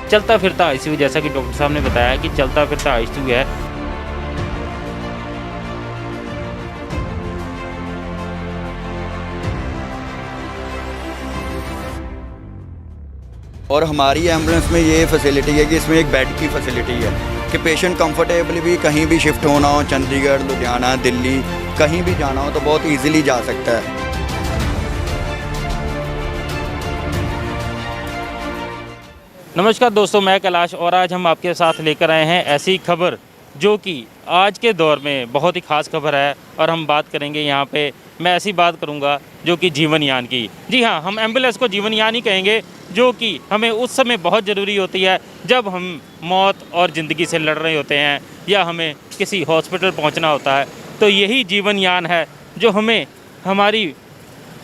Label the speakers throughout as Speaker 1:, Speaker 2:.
Speaker 1: चलता फिरता आईसीयू, जैसा कि डॉक्टर साहब ने बताया कि चलता फिरता आईसीयू है।
Speaker 2: और हमारी एम्बुलेंस में ये फैसिलिटी है कि इसमें एक बेड की फैसिलिटी है कि पेशेंट कंफर्टेबली भी कहीं भी शिफ्ट होना हो, चंडीगढ़, लुधियाना, दिल्ली, कहीं भी जाना हो तो बहुत इजीली जा सकता है।
Speaker 1: नमस्कार दोस्तों, मैं कैलाश और आज हम आपके साथ लेकर आए हैं ऐसी खबर जो कि आज के दौर में बहुत ही ख़ास खबर है। और हम बात करेंगे यहाँ पे, मैं ऐसी बात करूँगा जो कि जीवन यान की। जी हाँ, हम एम्बुलेंस को जीवन यान ही कहेंगे, जो कि हमें उस समय बहुत ज़रूरी होती है जब हम मौत और ज़िंदगी से लड़ रहे होते हैं या हमें किसी हॉस्पिटल पहुँचना होता है। तो यही जीवन यान है जो हमें हमारी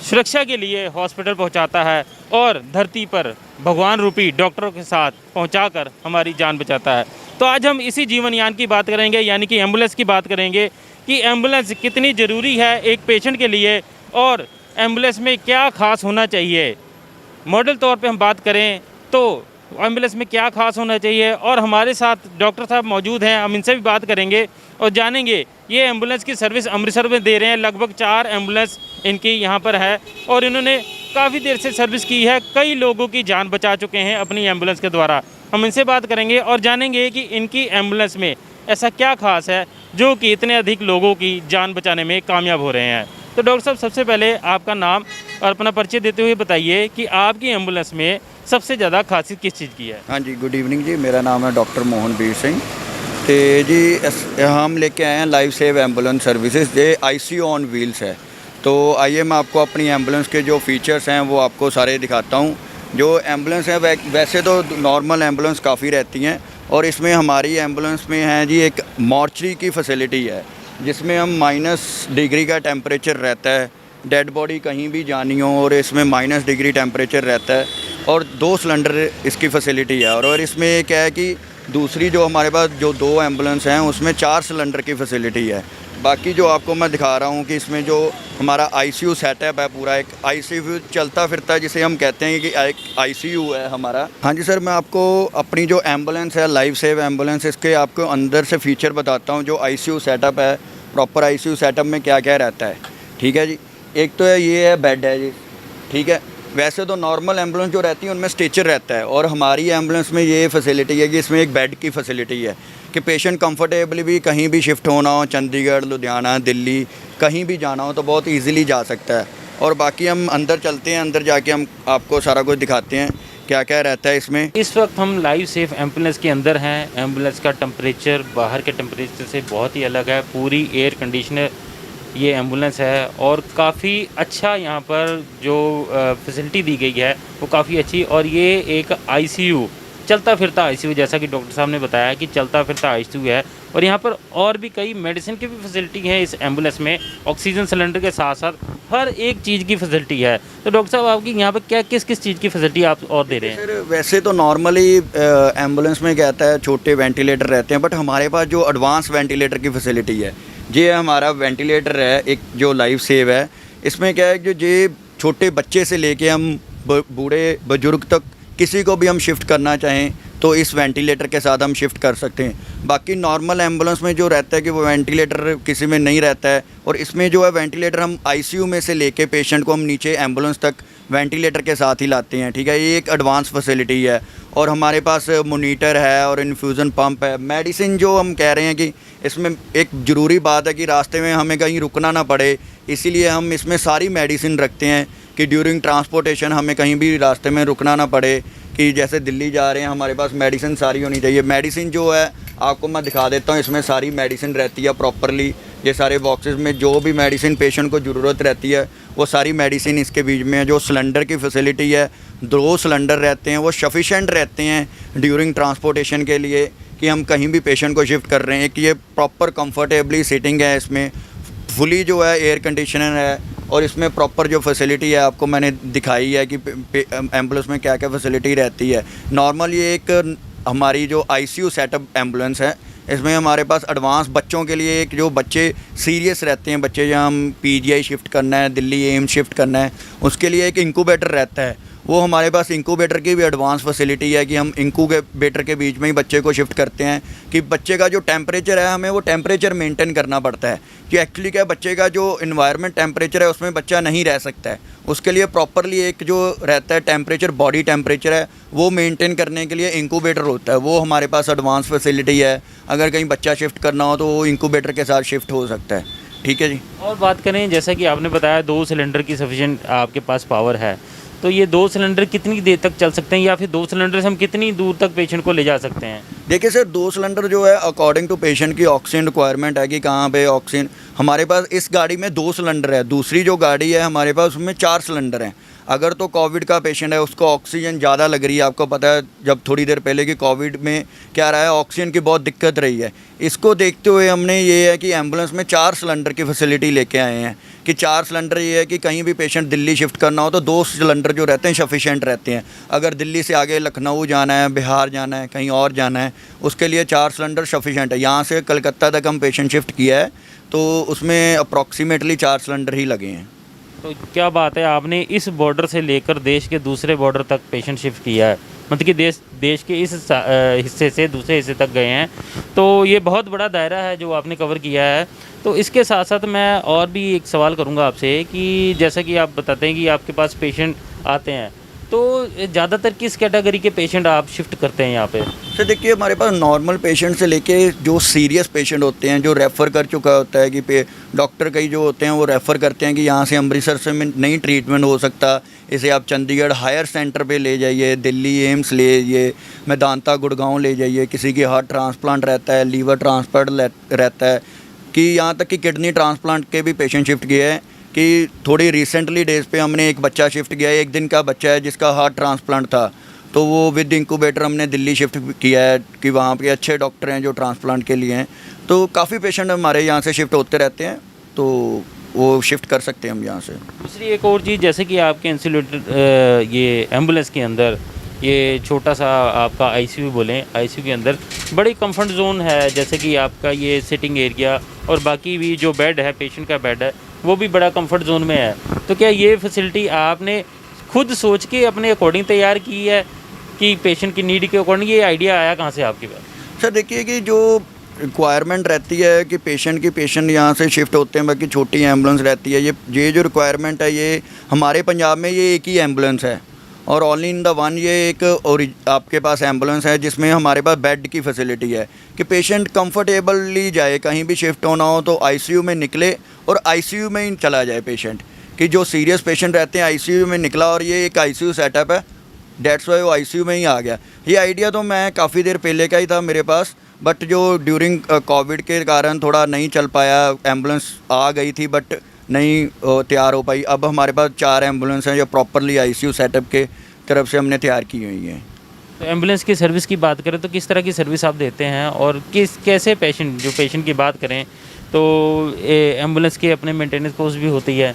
Speaker 1: सुरक्षा के लिए हॉस्पिटल पहुंचाता है और धरती पर भगवान रूपी डॉक्टरों के साथ पहुंचाकर हमारी जान बचाता है। तो आज हम इसी जीवन यान की बात करेंगे, यानी कि एम्बुलेंस की बात करेंगे कि एम्बुलेंस कितनी ज़रूरी है एक पेशेंट के लिए और एम्बुलेंस में क्या खास होना चाहिए। मॉडल तौर पे हम बात करें तो एम्बुलेंस में क्या खास होना चाहिए। और हमारे साथ डॉक्टर साहब मौजूद हैं, हम इनसे भी बात करेंगे और जानेंगे। ये एम्बुलेंस की सर्विस अमृतसर में दे रहे हैं, लगभग 4 एम्बुलेंस इनकी यहाँ पर है और इन्होंने काफ़ी देर से सर्विस की है, कई लोगों की जान बचा चुके हैं अपनी एम्बुलेंस के द्वारा। हम इनसे बात करेंगे और जानेंगे कि इनकी एम्बुलेंस में ऐसा क्या खास है जो कि इतने अधिक लोगों की जान बचाने में कामयाब हो रहे हैं। तो डॉक्टर साहब, सबसे पहले आपका नाम और अपना परिचय देते हुए बताइए कि आपकी एम्बुलेंस में सबसे ज़्यादा खासियत किस चीज़ की है।
Speaker 2: हाँ जी, गुड इवनिंग जी, मेरा नाम है डॉक्टर मोहनवीर सिंह। तो जी हम लेके आए हैं लाइफ सेव एम्बुलेंस सर्विसेज, ये आईसीयू ऑन व्हील्स है। तो आइए मैं आपको अपनी एम्बुलेंस के जो फ़ीचर्स हैं वो आपको सारे दिखाता हूँ। जो एम्बुलेंस है वैसे तो नॉर्मल एम्बुलेंस काफ़ी रहती हैं और इसमें हमारी एम्बुलेंस में है जी एक मॉर्चरी की फैसिलिटी है जिसमें हम -डिग्री का टेम्परेचर रहता है, डेड बॉडी कहीं भी जानी हो और इसमें -डिग्री टेम्परेचर रहता है और 2 सिलेंडर इसकी फैसिलिटी है। और इसमें क्या है कि दूसरी जो हमारे पास जो 2 एम्बुलेंस हैं उसमें 4 सिलेंडर की फैसिलिटी है। बाकी जो आपको मैं दिखा रहा हूँ कि इसमें जो हमारा आईसीयू सेटअप है, पूरा एक आईसीयू चलता फिरता जिसे हम कहते हैं कि एक आईसीयू है हमारा। हाँ जी सर, मैं आपको अपनी जो एम्बुलेंस है लाइफ सेव एम्बुलेंस, इसके आपको अंदर से फीचर बताता हूँ। जो आईसीयू सेटअप है, प्रॉपर आईसीयू सेटअप में क्या क्या रहता है, ठीक है जी। एक तो ये है बेड है जी, ठीक है। वैसे तो नॉर्मल एम्बुलेंस जो रहती है उनमें स्ट्रेचर रहता है और हमारी एम्बुलेंस में ये फैसिलिटी है कि इसमें एक बेड की फैसिलिटी है कि पेशेंट कंफर्टेबली भी कहीं भी शिफ्ट होना हो, चंडीगढ़, लुधियाना, दिल्ली, कहीं भी जाना हो तो बहुत इजीली जा सकता है। और बाकी हम अंदर चलते हैं, अंदर जाके हम आपको सारा कुछ दिखाते हैं क्या क्या रहता है इसमें।
Speaker 1: इस वक्त हम लाइफ सेफ एम्बुलेंस के अंदर हैं। एम्बुलेंस का टेम्परेचर बाहर के टेम्परेचर से बहुत ही अलग है, पूरी एयर कंडीशनर ये एम्बुलेंस है और काफ़ी अच्छा यहाँ पर जो फैसिलिटी दी गई है वो काफ़ी अच्छी। और ये एक आईसीयू, चलता फिरता आईसीयू, जैसा कि डॉक्टर साहब ने बताया कि चलता फिरता आईसीयू है। और यहाँ पर और भी कई मेडिसिन की भी फैसिलिटी है इस एम्बुलेंस में, ऑक्सीजन सिलेंडर के साथ साथ हर एक चीज़ की फैसिलिटी है। तो डॉक्टर साहब, आपकी यहाँ पर क्या किस किस चीज़ की फैसिलिटी आप और दे रहे हैं?
Speaker 2: सर वैसे तो नॉर्मली एम्बुलेंस में क्या आता है, छोटे वेंटिलेटर रहते हैं, बट हमारे पास जो एडवांस वेंटिलेटर की फैसिलिटी है, ये हमारा वेंटिलेटर है एक जो लाइफ सेव है। इसमें क्या है कि ये छोटे बच्चे से लेके हम बूढ़े बुजुर्ग तक किसी को भी हम शिफ्ट करना चाहें तो इस वेंटिलेटर के साथ हम शिफ्ट कर सकते हैं। बाकी नॉर्मल एम्बुलेंस में जो रहता है कि वो वेंटिलेटर किसी में नहीं रहता है और इसमें जो है वेंटिलेटर हम आईसीयू में से लेके पेशेंट को हम नीचे एम्बुलेंस तक वेंटिलेटर के साथ ही लाते हैं, ठीक है। ये एक एडवांस फैसिलिटी है और हमारे पास मोनीटर है और इन्फ्यूज़न पंप है। मेडिसिन जो हम कह रहे हैं कि इसमें एक ज़रूरी बात है कि रास्ते में हमें कहीं रुकना ना पड़े, इसीलिए हम इसमें सारी मेडिसिन रखते हैं कि ड्यूरिंग ट्रांसपोर्टेशन हमें कहीं भी रास्ते में रुकना ना पड़े। कि जैसे दिल्ली जा रहे हैं, हमारे पास मेडिसिन सारी होनी चाहिए। मेडिसिन जो है आपको मैं दिखा देता हूँ, इसमें सारी मेडिसिन रहती है प्रॉपरली। ये सारे बॉक्सेस में जो भी मेडिसिन पेशेंट को ज़रूरत रहती है वो सारी मेडिसिन इसके बीच में है। जो सिलेंडर की फैसिलिटी है, 2 सिलेंडर रहते हैं, वो सफिशेंट रहते हैं ड्यूरिंग ट्रांसपोर्टेशन के लिए कि हम कहीं भी पेशेंट को शिफ्ट कर रहे हैं। कि ये प्रॉपर कंफर्टेबली सीटिंग है, इसमें फुली जो है एयर कंडीशनर है और इसमें प्रॉपर जो फैसिलिटी है आपको मैंने दिखाई है कि एम्बुलेंस में क्या क्या फैसिलिटी रहती है। नॉर्मल ये एक हमारी जो आईसीयू सेटअप एम्बुलेंस है, इसमें हमारे पास एडवांस बच्चों के लिए एक जो बच्चे सीरियस रहते हैं, बच्चे जहाँ हम पीजीआई शिफ्ट करना है, दिल्ली एम्स शिफ्ट करना है, उसके लिए एक इंक्यूबेटर रहता है वो हमारे पास इंक्यूबेटर की भी एडवांस फैसिलिटी है कि हम इंक्यूबेटर के बीच में ही बच्चे को शिफ्ट करते हैं कि बच्चे का जो टेम्परेचर है हमें वो टेम्परेचर मेंटेन करना पड़ता है कि एक्चुअली क्या बच्चे का जो इन्वायरमेंट टेम्परेचर है उसमें बच्चा नहीं रह सकता है। उसके लिए प्रॉपरली एक जो रहता है टेम्परेचर, बॉडी टेम्परेचर है, वो मेंटेन करने के लिए इंक्यूबेटर होता है। वो हमारे पास एडवांस फैसिलिटी है। अगर कहीं बच्चा शिफ्ट करना हो तो वो इंक्यूबेटर के साथ शिफ्ट हो सकता है। ठीक है जी।
Speaker 1: और बात करें, जैसा कि आपने बताया 2 सिलेंडर की सफिशिएंट आपके पास पावर है, तो ये 2 सिलेंडर कितनी देर तक चल सकते हैं, या फिर 2 सिलेंडर से हम कितनी दूर तक पेशेंट को ले जा सकते हैं?
Speaker 2: देखिए सर, 2 सिलेंडर जो है अकॉर्डिंग टू पेशेंट की ऑक्सीजन रिक्वायरमेंट है कि कहाँ पे ऑक्सीजन। हमारे पास इस गाड़ी में 2 सिलेंडर है, दूसरी जो गाड़ी है हमारे पास उसमें 4 सिलेंडर हैं। अगर तो कोविड का पेशेंट है उसको ऑक्सीजन ज़्यादा लग रही है, आपको पता है जब थोड़ी देर पहले कि कोविड में क्या रहा है, ऑक्सीजन की बहुत दिक्कत रही है। इसको देखते हुए हमने ये है कि एम्बुलेंस में 4 सिलेंडर की फैसिलिटी लेके आए हैं कि 4 सिलेंडर ये है कि कहीं भी पेशेंट दिल्ली शिफ्ट करना हो तो 2 सिलेंडर जो रहते हैं सफिशेंट रहते हैं। अगर दिल्ली से आगे लखनऊ जाना है, बिहार जाना है, कहीं और जाना है, उसके लिए 4 सिलेंडर सफिशेंट है। यहाँ से कलकत्ता तक हम पेशेंट शिफ्ट किया है तो उसमें अप्रॉक्सीमेटली 4 सिलेंडर ही लगे हैं।
Speaker 1: तो क्या बात है, आपने इस बॉर्डर से लेकर देश के दूसरे बॉर्डर तक पेशेंट शिफ्ट किया है, मतलब कि देश के इस हिस्से से दूसरे हिस्से तक गए हैं, तो ये बहुत बड़ा दायरा है जो आपने कवर किया है। तो इसके साथ साथ मैं और भी एक सवाल करूंगा आपसे कि जैसा कि आप बताते हैं कि आपके पास पेशेंट आते हैं, तो ज़्यादातर किस कैटेगरी के पेशेंट आप शिफ्ट करते हैं यहाँ पे?
Speaker 2: सर देखिए, हमारे पास नॉर्मल पेशेंट से लेके जो सीरियस पेशेंट होते हैं, जो रेफ़र कर चुका होता है कि डॉक्टर कई जो होते हैं वो रेफ़र करते हैं कि यहाँ से अमृतसर से में नहीं ट्रीटमेंट हो सकता, इसे आप चंडीगढ़ हायर सेंटर पे ले जाइए, दिल्ली एम्स ले जाइए, मेदांता गुड़गांव ले जाइए। किसी की हार्ट ट्रांसप्लांट रहता है, लीवर ट्रांसप्लांट रहता है, कि यहाँ तक कि किडनी ट्रांसप्लांट के भी पेशेंट शिफ्ट किए हैं। कि थोड़ी रिसेंटली डेज़ पे हमने एक बच्चा शिफ्ट किया है, 1 दिन का बच्चा है जिसका हार्ट ट्रांसप्लांट था, तो वो विद इंक्यूबेटर हमने दिल्ली शिफ्ट किया है कि वहाँ पे अच्छे डॉक्टर हैं जो ट्रांसप्लांट के लिए हैं। तो काफ़ी पेशेंट हमारे यहाँ से शिफ्ट होते रहते हैं, तो वो शिफ्ट कर सकते हैं हम यहाँ से।
Speaker 1: दूसरी एक और चीज़, जैसे कि आपके इंसुलेटर ये एम्बुलेंस के अंदर ये छोटा सा आपका आईसीयू बोलें, आईसीयू के अंदर बड़ी कंफर्ट जोन है, जैसे कि आपका ये सिटिंग एरिया और बाकी भी जो बेड है, पेशेंट का बेड है, वो भी बड़ा कंफर्ट जोन में है। तो क्या ये फैसिलिटी आपने खुद सोच के अपने अकॉर्डिंग तैयार की है कि पेशेंट की नीड के अकॉर्डिंग? ये आइडिया आया कहाँ से आपके पास?
Speaker 2: सर देखिए कि जो रिक्वायरमेंट रहती है कि पेशेंट यहाँ से शिफ्ट होते हैं, बाकी छोटी एम्बुलेंस रहती है, ये जो रिक्वायरमेंट है ये हमारे पंजाब में ये एक ही एम्बुलेंस है और ओनली इन द वन ये एक और आपके पास एम्बुलेंस है जिसमें हमारे पास बेड की फैसिलिटी है कि पेशेंट कंफर्टेबली जाए, कहीं भी शिफ्ट होना हो तो आईसीयू में निकले और आईसीयू में ही चला जाए पेशेंट। कि जो सीरियस पेशेंट रहते हैं आईसीयू में निकला और ये एक आईसीयू सेटअप है, डेट्स वाई वो आईसीयू में ही आ गया। ये आइडिया तो मैं काफ़ी देर पहले का ही था मेरे पास, बट जो ड्यूरिंग कोविड के कारण थोड़ा नहीं चल पाया। एम्बुलेंस आ गई थी बट नहीं तैयार हो पाई। अब हमारे पास 4 एम्बुलेंस हैं जो प्रॉपरली आईसीयू सेटअप के तरफ से हमने तैयार की हुई हैं।
Speaker 1: तो एम्बुलेंस की सर्विस की बात करें तो किस तरह की सर्विस आप देते हैं, और कैसे पेशेंट की बात करें तो एम्बुलेंस के अपने मेंटेनेंस कॉस्ट भी होती है,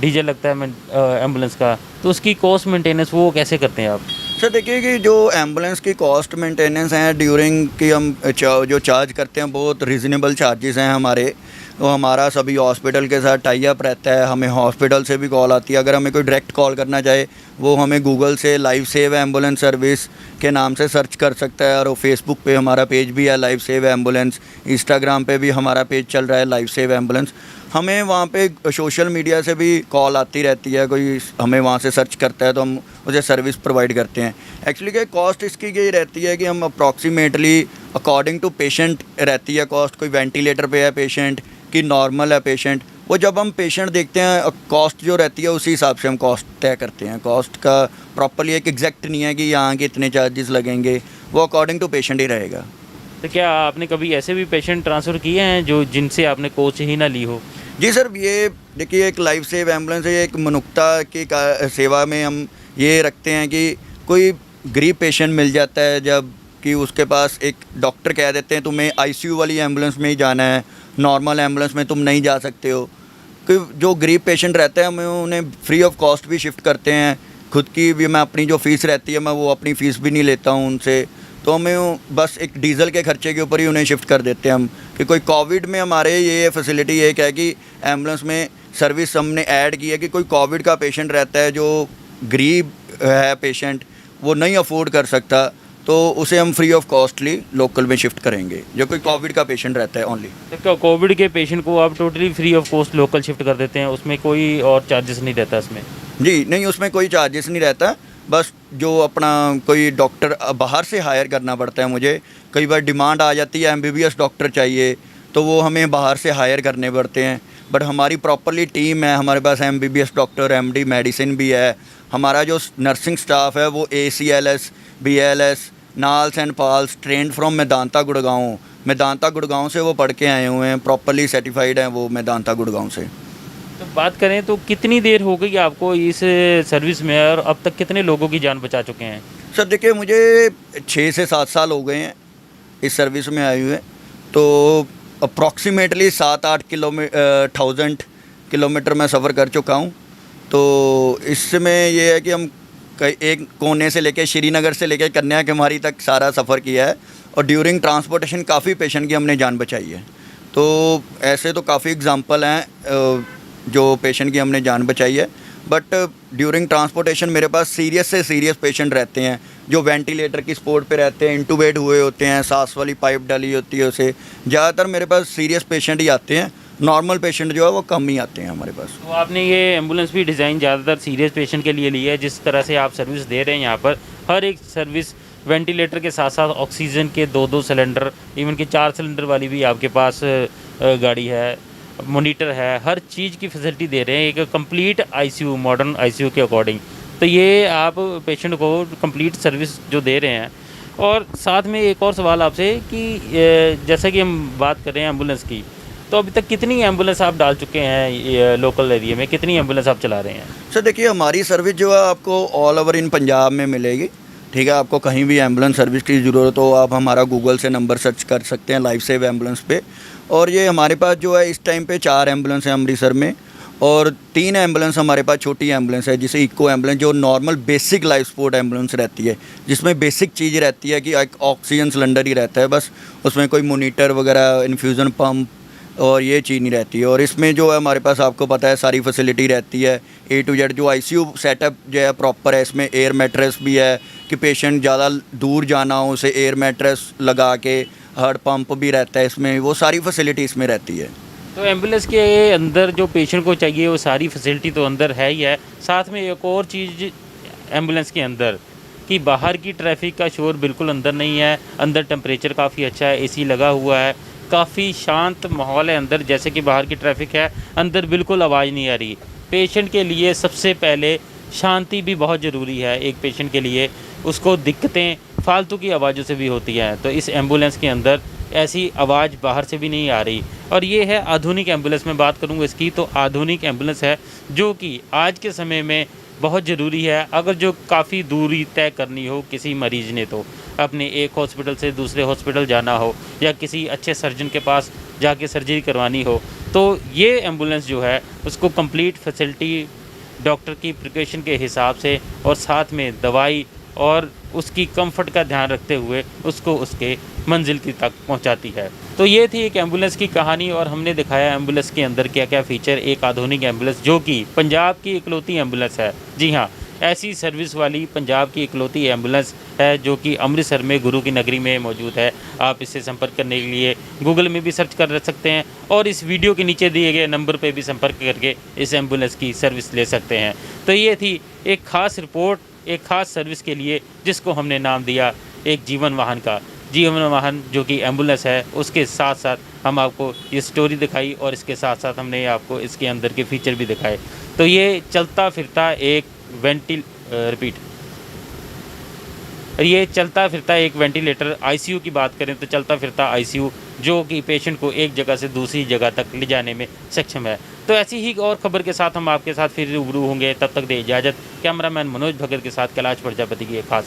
Speaker 1: डीजल लगता है एम्बुलेंस का, तो उसकी कॉस्ट मेंटेनेंस वो कैसे करते हैं आप?
Speaker 2: सर देखिए कि जो एम्बुलेंस की कॉस्ट मेंटेनेंस है ड्यूरिंग कि हम जो चार्ज करते हैं बहुत रीज़नेबल चार्जेस हैं हमारे। तो हमारा सभी हॉस्पिटल के साथ टाई अप रहता है, हमें हॉस्पिटल से भी कॉल आती है। अगर हमें कोई डायरेक्ट कॉल करना चाहे वो हमें गूगल से लाइव सेव एम्बुलेंस सर्विस के नाम से सर्च कर सकता है, और वो फेसबुक पे हमारा पेज भी है लाइव सेव एम्बुलेंस, इंस्टाग्राम पे भी हमारा पेज चल रहा है लाइव सेव एम्बुलेंस। हमें वहाँ पे सोशल मीडिया से भी कॉल आती रहती है, कोई हमें वहाँ से सर्च करता है तो हम उसे सर्विस प्रोवाइड करते हैं। एक्चुअली क्या कॉस्ट इसकी यही रहती है कि हम अप्रॉक्सीमेटली अकॉर्डिंग टू पेशेंट रहती है कॉस्ट। कोई वेंटिलेटर पे है पेशेंट कि नॉर्मल है पेशेंट, वो जब हम पेशेंट देखते हैं कॉस्ट जो रहती है उसी हिसाब से हम कॉस्ट तय करते हैं। कॉस्ट का प्रॉपरली एक एग्जैक्ट नहीं है कि यहाँ के इतने चार्जेस लगेंगे, वो अकॉर्डिंग टू पेशेंट ही रहेगा।
Speaker 1: तो क्या आपने कभी ऐसे भी पेशेंट ट्रांसफ़र किए हैं जो जिनसे आपने कोच ही ना ली हो?
Speaker 2: जी सर, ये देखिए एक लाइफ सेव एम्बुलेंस है, एक मनुष्यता की सेवा में हम ये रखते हैं कि कोई गरीब पेशेंट मिल जाता है जब कि उसके पास एक डॉक्टर कह देते हैं तुम्हें आईसीयू वाली एम्बुलेंस में ही जाना है, नॉर्मल एम्बुलेंस में तुम नहीं जा सकते हो। कि जो गरीब पेशेंट रहते हैं हम उन्हें फ्री ऑफ कॉस्ट भी शिफ्ट करते हैं। खुद की भी मैं अपनी जो फ़ीस रहती है मैं वो अपनी फ़ीस भी नहीं लेता हूँ उनसे, तो हमें बस एक डीज़ल के खर्चे के ऊपर ही उन्हें शिफ्ट कर देते हैं हम। कि कोई कोविड में हमारे ये फैसिलिटी एक है कि एम्बुलेंस में सर्विस हमने ऐड की है कि कोई कोविड का पेशेंट रहता है जो गरीब है पेशेंट, वो नहीं अफोर्ड कर सकता, तो उसे हम फ्री ऑफ कॉस्टली लोकल में शिफ्ट करेंगे। जो कोई कोविड का पेशेंट रहता है ओनली।
Speaker 1: तो कोविड के पेशेंट को आप totally free of cost local shift कर देते हैं, उसमें कोई और चार्जेस नहीं रहता इसमें?
Speaker 2: जी नहीं, उसमें कोई चार्जेस नहीं रहता, बस जो अपना कोई डॉक्टर बाहर से हायर करना पड़ता है मुझे। कई बार डिमांड आ जाती है एमबीबीएस डॉक्टर चाहिए, तो वो हमें बाहर से हायर करने पड़ते हैं। बट हमारी प्रॉपरली टीम है, हमारे पास एमबीबीएस डॉक्टर, एमडी मेडिसिन भी है। हमारा जो नर्सिंग स्टाफ है वो ACLS BLS NALS and PALS trained from Medanta Gurgaon से वो पढ़ के आए हुए हैं, प्रॉपरली सर्टिफाइड हैं वो मेदांता गुड़गांव से।
Speaker 1: तो बात करें तो कितनी देर हो गई आपको इस सर्विस में और अब तक कितने लोगों की जान बचा चुके हैं?
Speaker 2: सर देखिए, मुझे 6 से 7 साल हो गए हैं इस सर्विस में आए हुए, तो अप्रॉक्सीमेटली 7-8 1000 किलोमीटर मैं सफ़र कर चुका हूँ। तो इसमें ये है कि हम कई एक कोने से लेके श्रीनगर से लेके कन्याकुमारी तक सारा सफ़र किया है, और ड्यूरिंग ट्रांसपोर्टेशन काफ़ी पेशेंट की हमने जान बचाई है। तो ऐसे तो काफ़ी एग्जांपल हैं जो पेशेंट की हमने जान बचाई है, बट ड्यूरिंग ट्रांसपोर्टेशन मेरे पास सीरियस से सीरियस पेशेंट रहते हैं जो वेंटिलेटर की सपोर्ट पे रहते हैं, इंटूबेट हुए होते हैं, सांस वाली पाइप डाली होती है उसे। ज़्यादातर मेरे पास सीरियस पेशेंट ही आते हैं, नॉर्मल पेशेंट जो है वो कम ही आते हैं हमारे पास।
Speaker 1: तो आपने ये एम्बुलेंस भी डिज़ाइन ज़्यादातर सीरियस पेशेंट के लिए ली है। जिस तरह से आप सर्विस दे रहे हैं यहाँ पर, हर एक सर्विस वेंटिलेटर के साथ साथ ऑक्सीजन के 2-2 सिलेंडर, इवन कि 4 सिलेंडर वाली भी आपके पास गाड़ी है, मोनीटर है, हर चीज़ की फैसिलिटी दे रहे हैं एक कंप्लीट आईसीयू, मॉडर्न आईसीयू के अकॉर्डिंग। तो ये आप पेशेंट को कंप्लीट सर्विस जो दे रहे हैं। और साथ में एक और सवाल आपसे कि जैसा कि हम बात कर रहे हैं एम्बुलेंस की, तो अभी तक कितनी एम्बुलेंस आप डाल चुके हैं ये लोकल एरिया में, कितनी एम्बुलेंस आप चला रहे हैं?
Speaker 2: सर देखिए, हमारी सर्विस जो है आपको ऑल ओवर इन पंजाब में मिलेगी। ठीक है, आपको कहीं भी एम्बुलेंस सर्विस की ज़रूरत हो, आप हमारा गूगल से नंबर सर्च कर सकते हैं लाइफ सेव एम्बुलेंस पे। और ये हमारे पास जो है इस टाइम पे 4 एम्बुलेंस हैं अमृतसर में, और 3 एम्बुलेंस हमारे पास छोटी एम्बुलेंस है, जिसे इको एम्बुलेंस, जो normal basic life support ambulance रहती है, जिसमें बेसिक चीज़ रहती है कि एक ऑक्सीजन सिलेंडर ही रहता है बस, उसमें कोई मोनीटर वगैरह, इन्फ्यूज़न पम्प और ये चीज़ नहीं रहती है। और इसमें जो है हमारे पास आपको पता है सारी फैसिलिटी रहती है A to Z। जो आईसीयू सेटअप जो है प्रॉपर है, इसमें एयर मैट्रेस भी है कि पेशेंट ज़्यादा दूर जाना हो उसे एयर मैट्रेस लगा के, हार्ट पंप भी रहता है इसमें, वो सारी फैसिलिटी इसमें रहती है।
Speaker 1: तो एम्बुलेंस के अंदर जो पेशेंट को चाहिए वो सारी फैसिलिटी तो अंदर है ही है। साथ में एक और चीज़ एम्बुलेंस के अंदर कि बाहर की ट्रैफिक का शोर बिल्कुल अंदर नहीं है। अंदर टेम्परेचर काफ़ी अच्छा है, AC लगा हुआ है, काफ़ी शांत माहौल है अंदर। जैसे कि बाहर की ट्रैफिक है, अंदर बिल्कुल आवाज़ नहीं आ रही। पेशेंट के लिए सबसे पहले शांति भी बहुत ज़रूरी है। एक पेशेंट के लिए उसको दिक्कतें फालतू की आवाज़ों से भी होती हैं, तो इस एम्बुलेंस के अंदर ऐसी आवाज़ बाहर से भी नहीं आ रही। और ये है आधुनिक एम्बुलेंस। में बात करूँगा इसकी, तो आधुनिक एम्बुलेंस है जो कि आज के समय में बहुत ज़रूरी है। अगर जो काफ़ी दूरी तय करनी हो किसी मरीज़ ने, तो अपने एक हॉस्पिटल से दूसरे हॉस्पिटल जाना हो या किसी अच्छे सर्जन के पास जाके सर्जरी करवानी हो, तो ये एम्बुलेंस जो है उसको कंप्लीट फैसिलिटी डॉक्टर की प्रिकॉशन के हिसाब से और साथ में दवाई और उसकी कंफर्ट का ध्यान रखते हुए उसको उसके मंजिल की तक पहुंचाती है। तो ये थी एक एम्बुलेंस की कहानी, और हमने दिखाया एम्बुलेंस के अंदर क्या क्या फ़ीचर एक आधुनिक एम्बुलेंस जो कि पंजाब की इकलौती एम्बुलेंस है। जी हाँ, ऐसी सर्विस वाली पंजाब की इकलौती एम्बुलेंस है जो कि अमृतसर में गुरु की नगरी में मौजूद है। आप इससे संपर्क करने के लिए गूगल में भी सर्च कर सकते हैं और इस वीडियो के नीचे दिए गए नंबर पे भी संपर्क करके इस एम्बुलेंस की सर्विस ले सकते हैं। तो ये थी एक ख़ास रिपोर्ट एक ख़ास सर्विस के लिए, जिसको हमने नाम दिया एक जीवन वाहन का। जीवन वाहन जो कि एम्बुलेंस है, उसके साथ साथ हम आपको ये स्टोरी दिखाई और इसके साथ साथ हमने आपको इसके अंदर के फीचर भी दिखाए। तो ये चलता फिरता एक वेंटिलेटर आईसीयू की बात करें तो चलता फिरता आईसीयू जो कि पेशेंट को एक जगह से दूसरी जगह तक ले जाने में सक्षम है। तो ऐसी ही और खबर के साथ हम आपके साथ फिर रूबरू होंगे। तब तक दे इजाज़त। कैमरामैन मनोज भगत के साथ कैलाश प्रजापति की एक खास